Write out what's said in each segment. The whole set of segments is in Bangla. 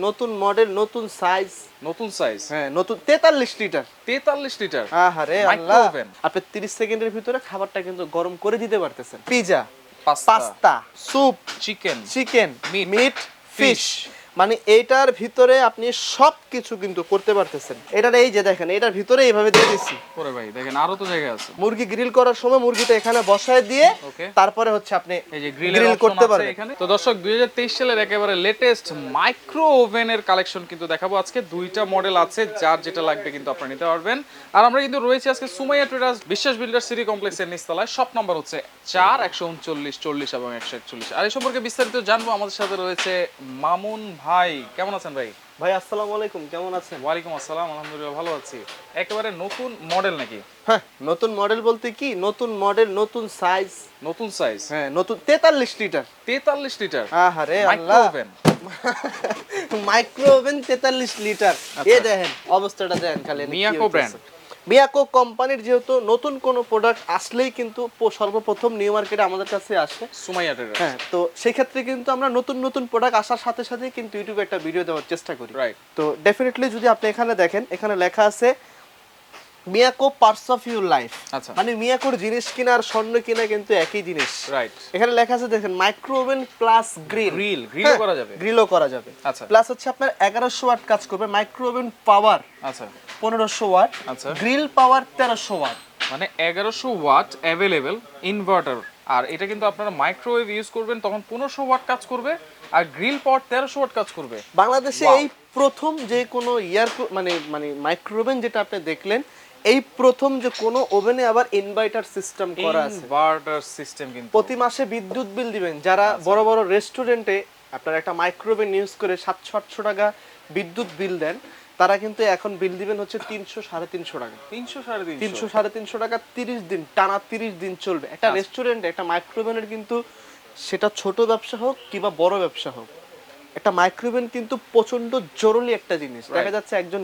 নতুন মডেল, নতুন সাইজ। নতুন সাইজ? হ্যাঁ, নতুন 43 লিটার। 43 লিটার? আহারে আল্লাহ, আপনি 30 সেকেন্ডের ভিতরে খাবারটা কিন্তু গরম করে দিতে পারতেছেন। Pizza, pasta, soup, chicken, meat, fish, মানে এটার ভিতরে আপনি সবকিছু কিন্তু করতে পারতেছেন। এটার এই যে দেখেন, এটার ভিতরে এইভাবে দিয়ে দিচ্ছি। ওরে ভাই দেখেন, আরো তো জায়গা আছে। মুরগি গ্রিল করার সময় মুরগিটা এখানে বসায় দিয়ে তারপরে হচ্ছে আপনি এই যে গ্রিল করতে পারবেন এখানে। তো দর্শক, 2023 সালের একেবারে লেটেস্ট মাইক্রো ওভেনের কালেকশন কিন্তু দেখাবো আজকে। দুইটা মডেল আছে, যার যেটা লাগবে কিন্তু আপনারা নিতে পারবেন। আর আমরা কিন্তু রয়েছে আজকে সুমাইয়া ট্রেডার্স বিশ্বাস বিল্ডার সিটি কমপ্লেক্সের নিচতলায়। শপ নাম্বার হচ্ছে 4, 139, 40 এবং 141। আর এই সম্পর্কে বিস্তারিত জানবো। আমাদের সাথে রয়েছে মামুন ভাই। কেমন আছেন ভাই? ভাই আসসালামু আলাইকুম, কেমন আছেন? ওয়ালাইকুম আসসালাম, আলহামদুলিল্লাহ ভালো আছি। একেবারে নতুন মডেল নাকি? হ্যাঁ, নতুন মডেল বলতে কি, নতুন মডেল, নতুন সাইজ। নতুন সাইজ? হ্যাঁ, নতুন 43 লিটার। 43 লিটার? আহারে আল্লাহ, মাইক্রো ওভেন 43 লিটার। এই দেখেন অবস্থাটা দেখেন খালি। মিয়াকো ব্র্যান্ড, মিয়াকো কোম্পানির যেহেতু নতুন কোনো প্রোডাক্ট আসলেই কিন্তু সর্বপ্রথম নিউ মার্কেটে আমাদের কাছে আসে সুমাইয়া ট্রেডার্স। হ্যাঁ, তো সেই ক্ষেত্রে কিন্তু আমরা নতুন নতুন প্রোডাক্ট আসার সাথে সাথে কিন্তু ইউটিউবে একটা ভিডিও দেওয়ার চেষ্টা করি। রাইট। তো ডেফিনেটলি যদি আপনি এখানে দেখেন, এখানে লেখা আছে Miyako parts of your life. আচ্ছা, মানে মিয়াকোর জিনিস কিনা আর স্বর্ণ কিনা কিন্তু একই জিনিস। রাইট। এখানে লেখা আছে দেখেন, মাইক্রো ওভেন প্লাস গ্রিলও করা যাবে। গ্রিলও করা যাবে। আচ্ছা, প্লাস হচ্ছে আপনার 1100 ওয়াট কাজ করবে। মাইক্রো ওভেন পাওয়ার আচ্ছা 1500 ওয়াট। আচ্ছা, গ্রিল পাওয়ার 1300 ওয়াট। মানে 1100 ওয়াট अवेलेबल ইনভার্টার। আর এটা কিন্তু আপনারা মাইক্রোওয়েভ ইউজ করবেন তখন 1500 ওয়াট কাজ করবে, আর গ্রিল পাওয়ার 1300 ওয়াট কাজ করবে। বাংলাদেশে এই প্রথম যে কোনো মানে মাইক্রোওভেন যেটা আপনি দেখলেন, এই প্রথম যে কোনো ওভেনে আবার ইনভার্টার সিস্টেম করা আছে। ইনভার্টার সিস্টেম কিন্তু প্রতি মাসে বিদ্যুৎ বিল দিবেন যারা বড় বড় রেস্টুরেন্টে আপনারা একটা মাইক্রোওভেন ইউজ করে 700-800 টাকা বিদ্যুৎ বিল দেন, তারা কিন্তু এখন বিল দিবেন হচ্ছে 300-350 টাকা। 300-350 টাকা 30 দিন টানা 30 দিন চলবে একটা রেস্টুরেন্টে। একটা মাইক্রোওভেনের কিন্তু সেটা ছোট ব্যবসা হোক কিংবা বড় ব্যবসা হোক, একটা মাইক্রোওভেন কিন্তু প্রচন্ড জরুরি একটা জিনিস। দেখা যাচ্ছে একজন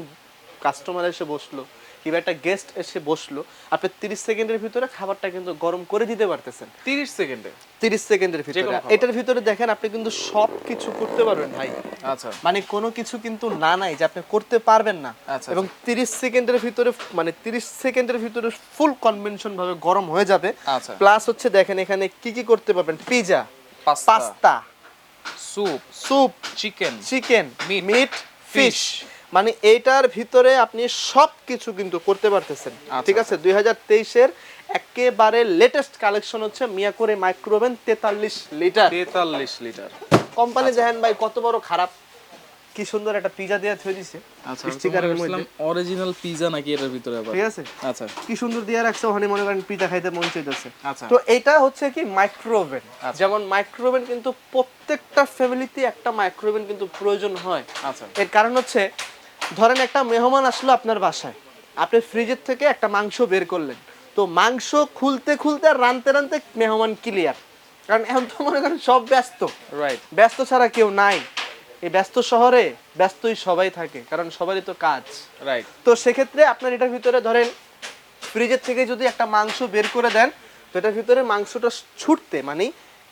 কাস্টমার এসে বসলো কিংবা একটা গেস্ট এসে বসলো, আপনি 30 সেকেন্ডের ভিতরে খাবারটা কিন্তু গরম করে দিতে পারতেছেন। 30 সেকেন্ডে? 30 সেকেন্ডের ভিতরে। এটার ভিতরে দেখেন আপনি কিন্তু সব কিছু করতে পারবেন ভাই। আচ্ছা, মানে কোনো কিছু কিন্তু না নাই যে আপনি করতে পারবেন না। এবং 30 সেকেন্ডের ভিতরে, মানে 30 সেকেন্ডের ভিতরে ফুল কনভেনশন ভাবে গরম হয়ে যাবে। আচ্ছা, প্লাস হচ্ছে দেখেন এখানে কি কি করতে পারবেন। Pizza, pasta, soup, chicken, meat, fish, মানে এইটার ভিতরে আপনি সবকিছু কিন্তু করতে পারতেছেন। ঠিক আছে, 2023 এর একেবারে লেটেস্ট কালেকশন হচ্ছে মিয়াকোর মাইক্রোওভেন 43 লিটার। 43 লিটার কোম্পানি দেখেন ভাই কত বড় খারাপ, কি সুন্দর একটা পিজা দিয়ে থই দিছে। আচ্ছা, স্টিকারের মধ্যে অরিজিনাল পিজা নাকি এর ভিতরে আবার? ঠিক আছে, আচ্ছা কি সুন্দর দিয়ে রাখছে, ওখানে মনে করেন পিজা খাইতে মন চাইতেছে। আচ্ছা, তো এটা হচ্ছে কি মাইক্রোওভেন। যেমন মাইক্রোওভেন কিন্তু প্রত্যেকটা ফ্যামিলিতে একটা মাইক্রোওভেন কিন্তু প্রয়োজন হয়। আচ্ছা, এর কারণ হচ্ছে ধরেন একটা মেহমান আসলো আপনার বাসায়, আপনি ফ্রিজের থেকে একটা মাংস বের করলেন, তো মাংস খুলতে খুলতে আর রানতে রানতে মেহমান ক্লিয়ার। কারণ এখন তো মনে করেন সব ব্যস্ত। রাইট, ব্যস্ত ছাড়া কেউ নাই। এই ব্যস্ত শহরে ব্যস্তই সবাই থাকে, কারণ সবারই তো কাজ। রাইট, তো সেক্ষেত্রে আপনার এটার ভিতরে ধরেন ফ্রিজের থেকে যদি একটা মাংস বের করে দেন, তো এটার ভিতরে মাংসটা ছুটতে মানে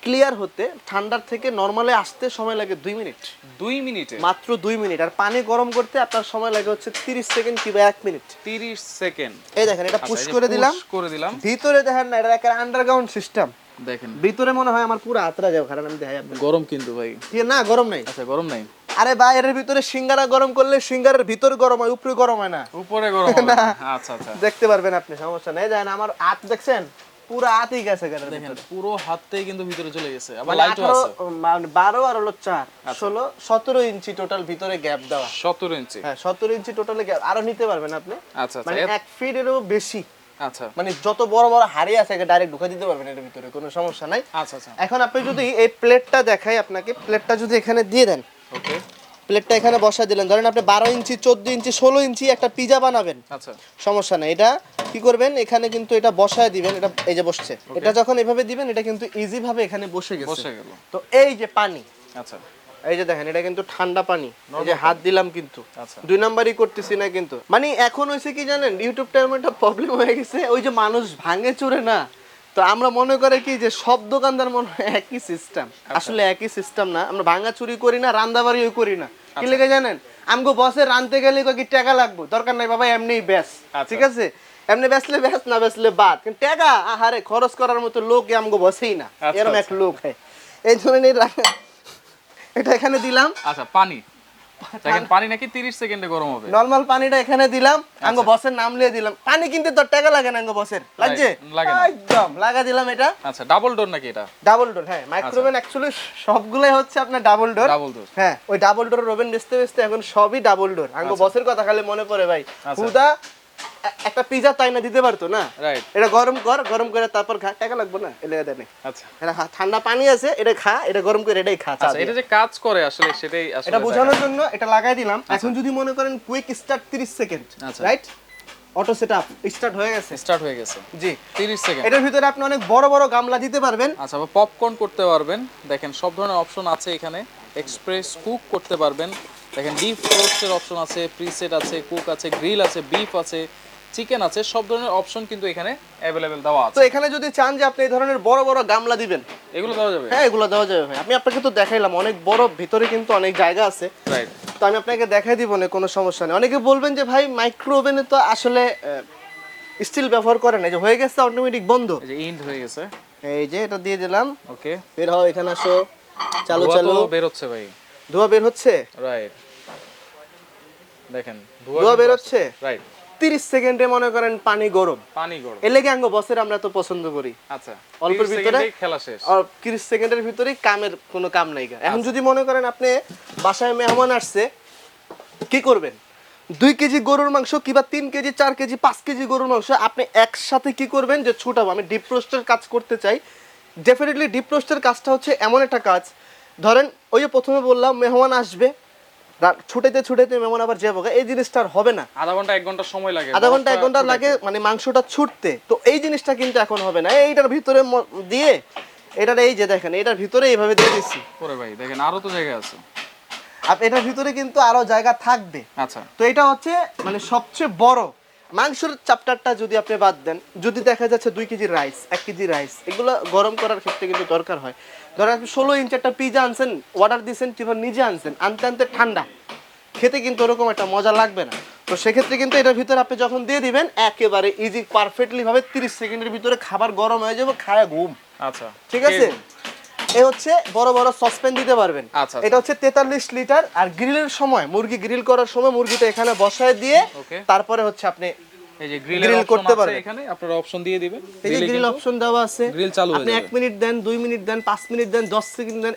ক্লিয়ার হতে ঠান্ডার থেকে নরমালে আসতে সময় লাগে 2 মিনিট। 2 মিনিটে? মাত্র 2 মিনিট। আর পানি গরম করতে আপনার সময় লাগে হচ্ছে 30 সেকেন্ড কিংবা 1 মিনিট। 30 সেকেন্ড। এই দেখেন এটা পুশ করে দিলাম। ভিতরে দেখেন না, এটা একটা আন্ডারগ্রাউন্ড সিস্টেম। দেখেন ভিতরে মনে হয় আমার পুরো হাতরা যাবে, কারণ আমি দেখাই আপনাদের। গরম কিন্তু ভাই? না গরম নাই। আচ্ছা, গরম নাই। আরে ভাই, এর ভিতরে সিঙ্গারা গরম করলে সিঙ্গারের ভিতর গরম হয়, উপরে গরম হয় না। উপরে গরম হয় না? আচ্ছা আচ্ছা, দেখতে পারবেন আপনি, সমস্যা নেই। দেখেন আমার হাত দেখছেন পুরো হাতই গেছে, দেখেন পুরো হাতটাই কিন্তু ভিতরে চলে গেছে। আবার লাইটও আছে। 12 আর হলো 4 16 17 ইঞ্চি টোটাল ভিতরে গ্যাপ দেওয়া। 17 ইঞ্চি? হ্যাঁ, 17 ইঞ্চি টোটালে গ্যাপ। আরো নিতে পারবেন আপনি। আচ্ছা, মানে 1 ফিটেরও বেশি। আচ্ছা, মানে যত বড় বড় হাড়ি আছে ডাইরেক্ট ঢুকে দিতে পারবেন এর ভিতরে, কোনো সমস্যা নাই। আচ্ছা আচ্ছা, এখন আপনি যদি এই প্লেটটা দেখাই আপনাকে, প্লেটটা যদি এখানে দিয়ে দেন। ওকে, প্লেটটা এখানে বসা দিলেন, ধরেন আপনি 12 ইঞ্চি 14 ইঞ্চি 16 ইঞ্চি একটা পিজা বানাবেন। আচ্ছা, সমস্যা নাই। এটা কি করবেন, এখানে কিন্তু এটা বসায় দিবেন। এটা এই যে বসছে, এটা যখন এভাবে দিবেন এটা কিন্তু ইজি ভাবে এখানে বসে গেল। তো এই যে পানি, আচ্ছা এই যে দেখেন এটা কিন্তু ঠান্ডা পানি, এই যে হাত দিলাম কিন্তু। আচ্ছা, 2 নাম্বারই করতেছি না কিন্তু। মানে এখন হইছে কি জানেন, ইউটিউব টাইমে একটা প্রবলেম হয়ে গেছে, ওই যে মানুষ ভাঙে চুরে না, তো আমরা মনে করে কি যে সব দোকানদার মনে হয় একই সিস্টেম, আসলে একই সিস্টেম না। আমরা ভাঙা চুরি করি না, রান্দাবাড়িও করি না। কি লেগে জানেন, আমগো বসে রানতে গেলে কি টাকা লাগবে, দরকার নাই বাবা, এমনিই ব্যাস। ঠিক আছে, এমনি বেচলে ব্যাস, না বেচলে বাদ। কিন্তু টাকা আহারে খরচ করার মতো লোক আমগো বসেই না, এরকম এক লোক হয়। এই ধরনের এটা এখানে দিলাম। আচ্ছা, পানি দেখেন, পানি নাকি 30 সেকেন্ডে গরম হবে। নরমাল পানিটা এখানে দিলাম, আমগো বসের নাম লিয়ে দিলাম। পানি কিনতে তো টাকা লাগে না, আমগো বসের লাগছে, লাগে না একদম লাগা দিলাম এটা। আচ্ছা, ডাবল ডোর নাকি এটা? ডাবল ডোর, হ্যাঁ। মাইক্রোওভেন অ্যাকচুয়ালি সবগুলাই হচ্ছে আপনার ডাবল ডোর। হ্যাঁ, ওই ডাবল ডোর ওভেন বেচতে বেচতে এখন সবই ডাবল ডোর। আমগো বসের কথা খালি মনে পড়ে ভাই, খুদা একটা পিজা তাই না দিতে পারতো না, রাইট? এটা গরম করে তারপর খা, টাকা লাগবে না, এলে দেয় না। আচ্ছা, এটা ঠান্ডা পানি আছে, এটা খা, এটা গরম করে এটাই খা। আচ্ছা, এটা যে কাজ করে আসলে সেটাই আসলে এটা বোঝানোর জন্য এটা লাগাই দিলাম। এখন যদি মনে করেন quick start 30 second, right? Auto setup start হয়ে গেছে, জি 30 সেকেন্ড। এটার ভিতরে আপনি অনেক বড় বড় গামলা দিতে পারবেন। আচ্ছা, পপকর্ন করতে পারবেন, দেখেন সব ধরনের অপশন আছে এখানে। এক্সপ্রেস কুক করতে পারবেন, দেখেন ডিপ রোস্টের অপশন আছে, প্রিসেট আছে, কুক আছে, গ্রিল আছে, বিফ আছে, চিকেন আছে, সব ধরনের অপশন কিন্তু এখানে अवेलेबल দেওয়া আছে। তো এখানে যদি চান যে আপনি এই ধরনের বড় বড় গামলা দিবেন, এগুলো দেওয়া যাবে? হ্যাঁ, এগুলো দেওয়া যাবে ভাই। আমি আপনাকে তো দেখাইলাম, অনেক বড়, ভিতরে কিন্তু অনেক জায়গা আছে, রাইট? তো আমি আপনাকে দেখাই দিব না, কোনো সমস্যা নেই। অনেকে বলবেন যে ভাই মাইক্রো ওভেনে তো আসলে স্টিল ব্যবহার করে না, যে হয়ে গেছে অটোমেটিক বন্ধ, এই যে এন্ড হয়ে গেছে। এই যে এটা দিয়ে দিলাম, ওকে, বের হও, এখানে আসো, চালু বের হচ্ছে ভাই, ধোঁয়া বের হচ্ছে, রাইট? দেখেন ধোঁয়া বের হচ্ছে, রাইট? 30 সেকেন্ডে মনে করেন পানি গরম। এর লাগি আঙ্গো বসের আমরা তো পছন্দ করি। আচ্ছা, অল্পের ভিতরে খেলা শেষ, আর 30 সেকেন্ডের ভিতরেই কামের কোনো কাম নাই। এখন যদি মনে করেন আপনি বাসায় মেহমান আসছে, কি করবেন? 2 কেজি গরুর মাংস কিংবা 3 কেজি, 4 কেজি, 5 কেজি গরুর মাংস আপনি একসাথে কি করবেন, যে ছুটাবো, আমি ডিপ রোস্টের কাজ করতে চাই। ডেফিনেটলি ডিপ রোস্টের কাজটা হচ্ছে এমন একটা কাজ, ধরেন ওই যে প্রথমে বললাম মেহমান আসবে, ছুটাইতে মেমন আবার যাবো, এই জিনিসটা হবে না। আধা ঘন্টা 1 ঘন্টা সময় লাগে, আধা ঘন্টা 1 ঘন্টা লাগে মানে মাংসটা ছুটতে। তো এই জিনিসটা কিন্তু এখন হবে না। এইটার ভিতরে দিয়ে এটার, এই যে দেখেন এটার ভিতরে এইভাবে দিয়ে দিচ্ছি। ওরে ভাই দেখেন, আরো তো জায়গা আছে। এটার ভিতরে কিন্তু আরো জায়গা থাকবে। আচ্ছা, তো এটা হচ্ছে মানে সবচেয়ে বড় মাংসের চ্যাপ্টারটা যদি আপনি বাদ দেন, যদি দেখা যাচ্ছে 2 কেজি রাইস, 1 কেজি রাইস, এগুলো গরম করার ক্ষেত্রে কিন্তু দরকার হয়। ধরেন আপনি 16 ইঞ্চি একটা পিজা আনছেন, অর্ডার দিয়েছেন কিংবা নিজে আনছেন, আনতে আনতে ঠান্ডা, খেতে কিন্তু ওরকম একটা মজা লাগবে না। তো সেক্ষেত্রে কিন্তু এটার ভিতরে আপনি যখন দিয়ে দিবেন, একেবারে ইজি পারফেক্টলি ভাবে 30 সেকেন্ডের ভিতরে খাবার গরম হয়ে যাবে, খায়া ঘুম। আচ্ছা, ঠিক আছে। এই হচ্ছে বড় বড় সসপ্যান দিতে পারবেন। এটা হচ্ছে 43 লিটার। আর গ্রিলের সময়, মুরগি গ্রিল করার সময় মুরগিটা এখানে বসায় দিয়ে তারপরে হচ্ছে আপনি এই যে গ্রিল করতে পারবেন। এখানে আপনারা অপশন দিয়ে দিবেন, এই যে গ্রিল অপশন দেওয়া আছে, গ্রিল চালু হয়ে যাবে। আপনি 1 মিনিট দেন, 2 মিনিট দেন, 5 মিনিট দেন, 10 সেকেন্ড দেন,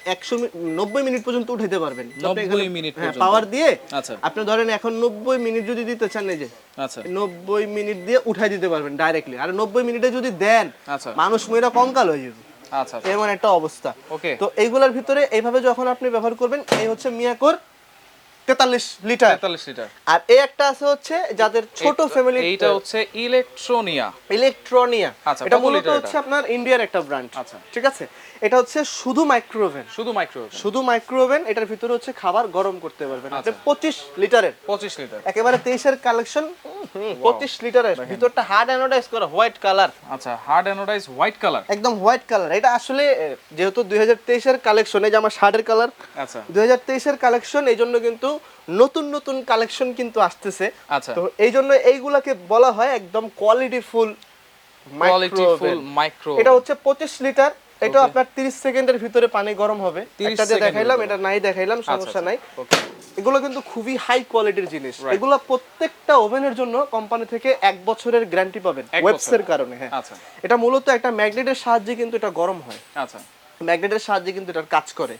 90 মিনিট পর্যন্ত উঠাইতে পারবেন। 90 মিনিট পর্যন্ত পাওয়ার দিয়ে। আচ্ছা, আপনি ধরেন এখন 90 মিনিট যদি দিতে চান, এই যে আচ্ছা 90 মিনিট দিয়ে উঠাই দিতে পারবেন ডাইরেক্টলি। আর 90 মিনিটে যদি দেন, মানুষ মইরা কঙ্কাল হয়ে যাবে। আচ্ছা, এমন একটা অবস্থা। ওকে, তো এইগুলোর ভিতরে এইভাবে যখন আপনি ব্যবহার করবেন, এই হচ্ছে মিয়াকোর 43 লিটার। আর এই একটা আছে হচ্ছে যাদের ছোট ফ্যামিলি, এইটা হচ্ছে ইলেকট্রনিয়া। এটা মূলত হচ্ছে আপনার ইন্ডিয়ার একটা ব্র্যান্ড। আচ্ছা, ঠিক আছে। এটা হচ্ছে শুধু মাইক্রোওভেন, শুধু মাইক্রোওভেন। এটার ভিতরে হচ্ছে খাবার গরম করতে পারবেন। আপনি 25 লিটার, একেবারে 23 এর কালেকশন। 25 লিটারের ভিতরটা হার্ড অ্যানোডাইজ করা হোয়াইট কালার। আচ্ছা, হার্ড অ্যানোডাইজ হোয়াইট কালার, একদম হোয়াইট কালার। এটা আসলে যেহেতু 2023 এর কালেকশন, এই যে আমার শার্টের কালার, আচ্ছা 2023 এর কালেকশন, এই জন্য কিন্তু নতুন নতুন কালেকশন কিন্তু আসতেছে। আচ্ছা, তো এই জন্য এইগুলাকে বলা হয় একদম কোয়ালিটি ফুল মাইক্রো। এটা হচ্ছে 25 লিটার। এটা আপনার 30 সেকেন্ডের ভিতরে পানি গরম হবে। একটা দিয়ে দেখাইলাম, এটা নাই দেখাইলাম, সমস্যা নাই। এগুলো কিন্তু খুবই হাই কোয়ালিটির জিনিস। এগুলো প্রত্যেকটা ওভেনের জন্য কোম্পানি থেকে 1 বছরের গ্যারান্টি পাবেন ওয়েবসের কারণে। হ্যাঁ, আচ্ছা, এটা মূলত একটা ম্যাগনেটের সাহায্যে কিন্তু এটা গরম হয়। আচ্ছা, ম্যাগনেটের সাহায্যে কিন্তু এটার কাজ করে।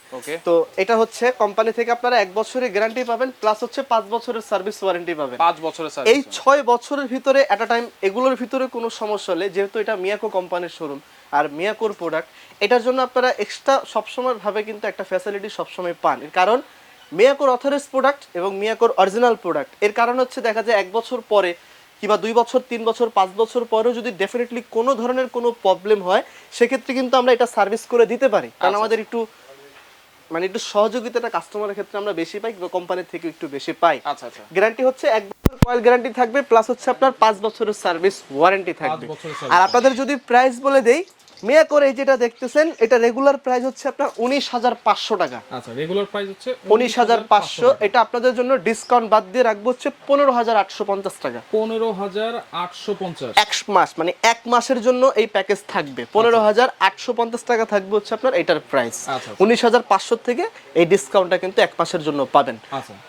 তো এটা হচ্ছে কোম্পানি থেকে আপনারা 1 বছরের গ্যারান্টি পাবেন, প্লাস হচ্ছে 5 বছরের সার্ভিস ওয়ারেন্টি পাবেন। 5 বছরের সার্ভিস। এই 6 বছরের ভিতরে এট আ টাইম এগুলোর ভিতরে কোনো সমস্যা হলে, যেহেতু এটা মিয়াকো কোম্পানির শোরুম আর মিয়াকোর প্রোডাক্ট, এটার জন্য আপনারা এক্সট্রা সবসময় ভাবে কিন্তু একটা ফ্যাসিলিটি সবসময় পান। এর কারণ মিয়াকোর অথরাইজড প্রোডাক্ট এবং মিয়াকোর অরিজিনাল প্রোডাক্ট। এর কারণ হচ্ছে দেখা যায় 1 বছর পরে কিংবা 2 বছর, 3 বছর, 5 বছর পরেও যদি ডেফিনেটলি কোনো ধরনের কোনো প্রবলেম হয়, সেক্ষেত্রে কিন্তু আমরা এটা সার্ভিস করে দিতে পারি। কারণ আমাদের একটু সহযোগিতাটা কাস্টমারের ক্ষেত্রে আমরা বেশি পাই, কোম্পানির থেকে একটু বেশি পাই। আচ্ছা আচ্ছা, গ্যারান্টি হচ্ছে 1 বছর কয়েল গ্যারান্টি থাকবে, প্লাস হচ্ছে আপনার 5 বছরের সার্ভিস ওয়ারেন্টি থাকবে। আর আপনাদের যদি প্রাইস বলে দেই, মিয়াকোর এই যেটা দেখতেছেন এটা রেগুলার প্রাইস হচ্ছে আপনার 19,500 টাকা। আচ্ছা, রেগুলার প্রাইস হচ্ছে 19,500। এটা আপনাদের জন্য ডিসকাউন্ট বাদ দিয়ে রাখবো হচ্ছে 15,850 টাকা। 15,850 এক মাস, মানে এক মাসের জন্য এই প্যাকেজ থাকবে। 15,850 টাকা থাকবে হচ্ছে আপনার এটার প্রাইস। 19,500 থেকে এই ডিসকাউন্টটা কিন্তু এক মাসের জন্য পাবেন।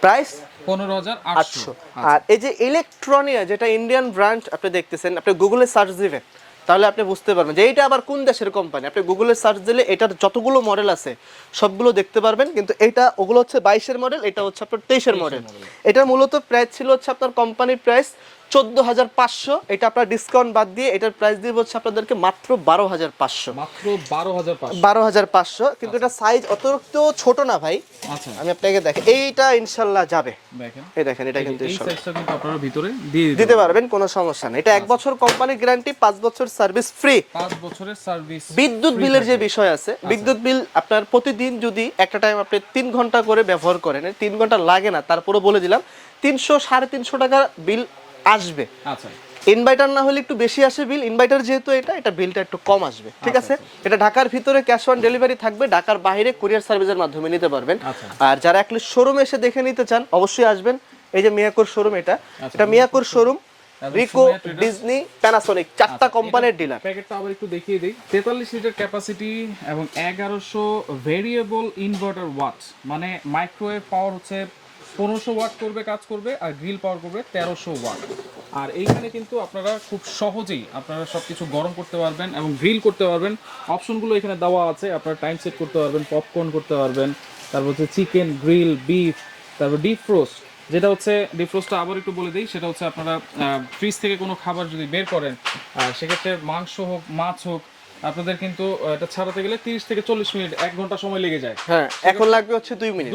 প্রাইস 15,800। আর এই যে ইলেকট্রনিয়া, যেটা ইন্ডিয়ান ব্র্যান্ড আপনি দেখতেছেন, আপনি গুগলে সার্চ দিবেন তাহলে আপনি বুঝতে পারবেন যে এইটা আবার কোন দেশের কোম্পানি। আপনি গুগলে সার্চ দিলে এটার যতগুলো মডেল আছে সবগুলো দেখতে পারবেন, কিন্তু এটা ওগুলো হচ্ছে 22-এর মডেল, এটা হচ্ছে আপনার 23-এর মডেল। এটা মূলত প্রাইস ছিল হচ্ছে আপনার কোম্পানির প্রাইস 14,500। এটা আপনার ডিসকাউন্ট বাদ দিয়ে এটার প্রাইস দিব হচ্ছে আপনাদেরকে মাত্র 12,500। মাত্র 12,500। 12,500। কিন্তু এটা সাইজ অতিরিক্ত ছোট না ভাই। আচ্ছা, আমি আপনাকে দেখেন, এইটা ইনশাআল্লাহ যাবে। দেখেন, এই দেখেন, এটা কিন্তু এই সাইজটা কিন্তু আপনারা ভিতরে দিয়ে দিতে পারবেন, কোনো সমস্যা নেই। এটা 1 বছর কোম্পানি গ্যারান্টি, 5 বছর সার্ভিস ফ্রি। 5 বছরের সার্ভিস। বিদ্যুৎ বিলের যে বিষয় আছে, বিদ্যুৎ বিল আপনার প্রতিদিন যদি একটা টাইম আপনি 3 ঘন্টা করে ব্যবহার করেন, 3 ঘন্টা লাগে না, তারপরে বলে দিলাম 300-350 টাকা বিল আসবে। আচ্ছা, ইনভার্টার না হলে একটু বেশি আসে বিল, ইনভার্টার যেহেতু এটা বিলটা একটু কম আসবে। ঠিক আছে, এটা ঢাকার ভিতরে ক্যাশ অন ডেলিভারি থাকবে, ঢাকার বাইরে কুরিয়ার সার্ভিসের মাধ্যমে নিতে পারবেন। আর যারা একলি শোরুমে এসে দেখে নিতে চান অবশ্যই আসবেন। এই যে মিয়াকোর শোরুম, এটা মিয়াকোর শোরুম, রিকো, ডিজনি, প্যানাসোনিক, 4টা কোম্পানির ডিলার। প্যাকেটটা আবার একটু দেখিয়ে দেই। 43 লিটার ক্যাপাসিটি এবং 1100 ভেরিয়েবল ইনভার্টার ওয়াট, মানে মাইক্রোওয়েভ পাওয়ার হচ্ছে 1500 ওয়াট করবে, কাজ করবে, আর গ্রিল পাওয়ার করবে 1300 ওয়াট। আর এইখানে কিন্তু আপনারা খুব সহজেই আপনারা সবকিছু গরম করতে পারবেন এবং গ্রিল করতে পারবেন। অপশনগুলো এখানে দেওয়া আছে, আপনারা টাইম সেট করতে পারবেন, পপকর্ন করতে পারবেন, তারপর হচ্ছে চিকেন, গ্রিল, বিফ, তারপর ডিপ ফ্রোস্ট। যেটা হচ্ছে ডিপ ফ্রোস্টটা আবার একটু বলে দিই, সেটা হচ্ছে আপনারা ফ্রিজ থেকে কোনো খাবার যদি বের করেন, সেক্ষেত্রে মাংস হোক, মাছ হোক, আপনাদের কিন্তু এটা ছাড়াতে গেলে 30 থেকে 40 মিনিট, 1 ঘন্টা সময় লেগে যায়। হ্যাঁ, এখন লাগবে হচ্ছে 2 মিনিট।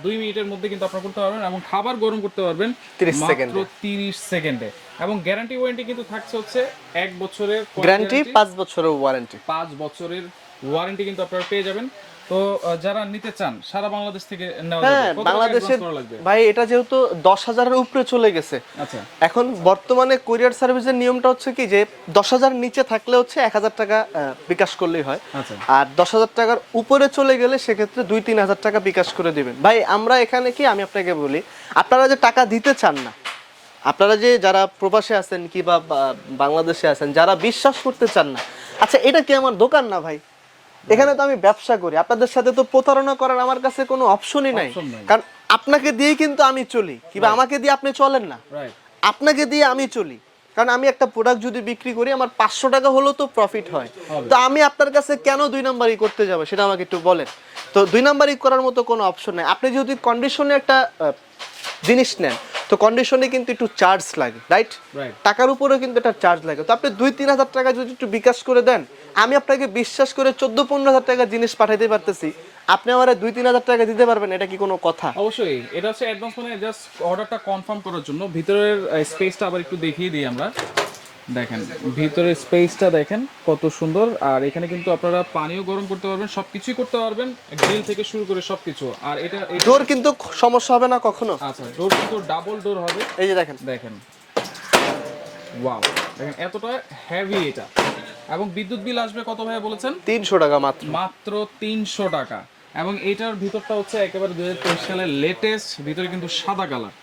2 মিনিটের মধ্যে কিন্তু আপনারা করতে পারবেন এবং খাবার গরম করতে পারবেন 30 সেকেন্ডে। এবং গ্যারান্টি ওয়ারেন্টি কিন্তু থাকছে হচ্ছে 1 বছরের গ্যারান্টি, 5 বছরের ওয়ারেন্টি। 5 বছরের ওয়ারেন্টি কিন্তু আপনারা পেয়ে যাবেন। তো যারা নিতে চান সারা বাংলাদেশ থেকে নেওয়া যাবে। কত বাংলাদেশের লাগবে ভাই? এটা যেহেতু 10,000-এর উপরে চলে গেছে, আচ্ছা, এখন বর্তমানে কুরিয়ার সার্ভিসের নিয়মটা হচ্ছে কি যে 10,000 নিচে থাকলে হচ্ছে 1,000 টাকা বিকাশ করলেই হয়। আর 10,000 টাকার উপরে চলে গেলে সেক্ষেত্রে 2-3 হাজার টাকা বিকাশ করে দিবেন। ভাই আমরা এখানে কি, আমি আপনাকে বলি, আপনারা যে টাকা দিতে চান না, আপনারা যে যারা প্রবাসে আছেন কিংবা বাংলাদেশে আছেন, যারা বিশ্বাস করতে চান না, আচ্ছা এটা কি আমার দোকান না ভাই, এখানে তো আমি ব্যবসা করি, আপনাদের সাথে তো প্রতারণা করার আমার কাছে কোনো অপশনই নাই। কারণ আপনাকে দিয়ে কিন্তু আমি চলি, কিংবা আমাকে দিয়ে আপনি চলেন না, আপনাকে দিয়ে আমি চলি। কারণ আমি একটা প্রোডাক্ট যদি বিক্রি করি, আমার 500 টাকা হলেও তো প্রফিট হয়। তো আমি আপনার কাছে কেন 2 নাম্বারই করতে যাব, সেটা আমাকে একটু বলেন। তো 2 নাম্বারই করার মতো কোনো অপশন নাই। আপনি যদি কন্ডিশনে একটা জিনিস নেন, তো কন্ডিশনে কিন্তু একটু চার্জ লাগে, রাইট? টাকার উপরেও কিন্তু একটা চার্জ লাগে। তো আপনি 2-3 হাজার টাকা যদি একটু বিকাশ করে দেন, আমি আপনাকে বিশ্বাস করে 14-15 হাজার টাকা জিনিস পাঠাইতে পারতেছি, আপনি আমার 2-3 হাজার টাকা দিতে পারবেন, এটা কি কোনো কথা? অবশ্যই, এটা হচ্ছে অ্যাডভান্স, মানে জাস্ট অর্ডারটা কনফার্ম করার জন্য। ভিতরের স্পেসটা আবার একটু দেখিয়ে দিই আমরা। দেখেন ভিতরের স্পেসটা দেখেন কত সুন্দর। আর এখানে কিন্তু আপনারা পানিও গরম করতে পারবেন, সবকিছুই করতে পারবেন, গ্রিল থেকে শুরু করে সবকিছু। আর এটা ডোর কিন্তু সমস্যা হবে না কখনো। আচ্ছা, ডোর কিন্তু ডাবল ডোর হবে। এই যে দেখেন, ওয়াও, দেখেন এতটা হেভি এটা। এবং বিদ্যুৎ বিল আসবে কত ভাইয়া বলেছেন? 300 টাকা মাত্র 300 টাকা। এবং এইটার ভিতরটা হচ্ছে একেবারে 2023 সালের লেটেস্ট, ভিতরে কিন্তু সাদা কালার,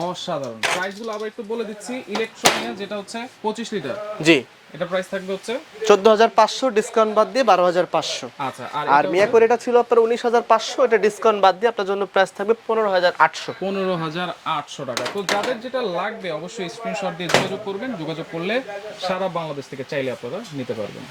অসাধারণ। প্রাইসগুলো আবার একটু বলে দিচ্ছি। ইলেকট্রনিয়া যেটা হচ্ছে 25 লিটার, জি, এটা প্রাইস থাকবে হচ্ছে 14,500, ডিসকাউন্ট বাদ দিয়ে 12,500। আচ্ছা, আর মিয়াকোর এটা ছিল আপনার 19,500, এটা ডিসকাউন্ট বাদ দিয়ে আপনার জন্য প্রাইস থাকবে 15,800। 15,800 টাকা। তো যাদের যেটা লাগবে অবশ্যই স্ক্রিনশট দিয়ে যোগাযোগ করবেন। যোগাযোগ করলে সারা বাংলাদেশ থেকে চাইলে আপনারা নিতে পারবেন।